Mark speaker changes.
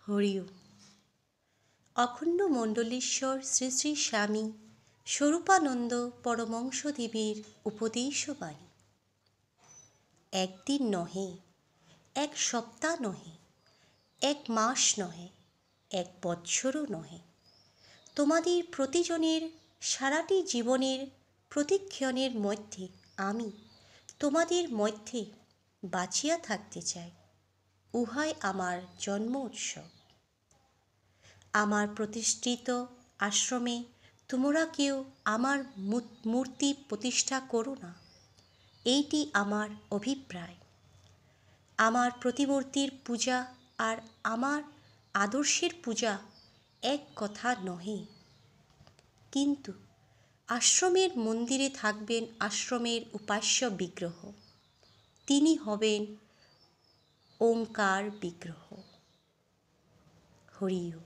Speaker 1: হরিও। অখণ্ড মণ্ডলেশ্বর শ্রী শ্রী স্বামী স্বরূপানন্দ পরমংসদেবের উপদেশবাণী। একদিন নহে, এক সপ্তাহ নহে, এক মাস নহে, এক বৎসরও নহে, তোমাদের প্রতিজনের সারাটি জীবনের প্রতিক্ষণের মধ্যে আমি তোমাদের মধ্যে বাঁচিয়া থাকতে চাই। উহাই আমার জন্ম উৎসব। আমার প্রতিষ্ঠিত আশ্রমে তোমরা কেউ আমার মূর্তি প্রতিষ্ঠা করো না, এইটি আমার অভিপ্রায়। আমার প্রতিমূর্তির পূজা আর আমার আদর্শের পূজা এক কথা নহে। কিন্তু আশ্রমের মন্দিরে থাকবেন আশ্রমের উপাস্য বিগ্রহ, তিনি হবেন ওঙ্কার বিগ্রহ। হরিও।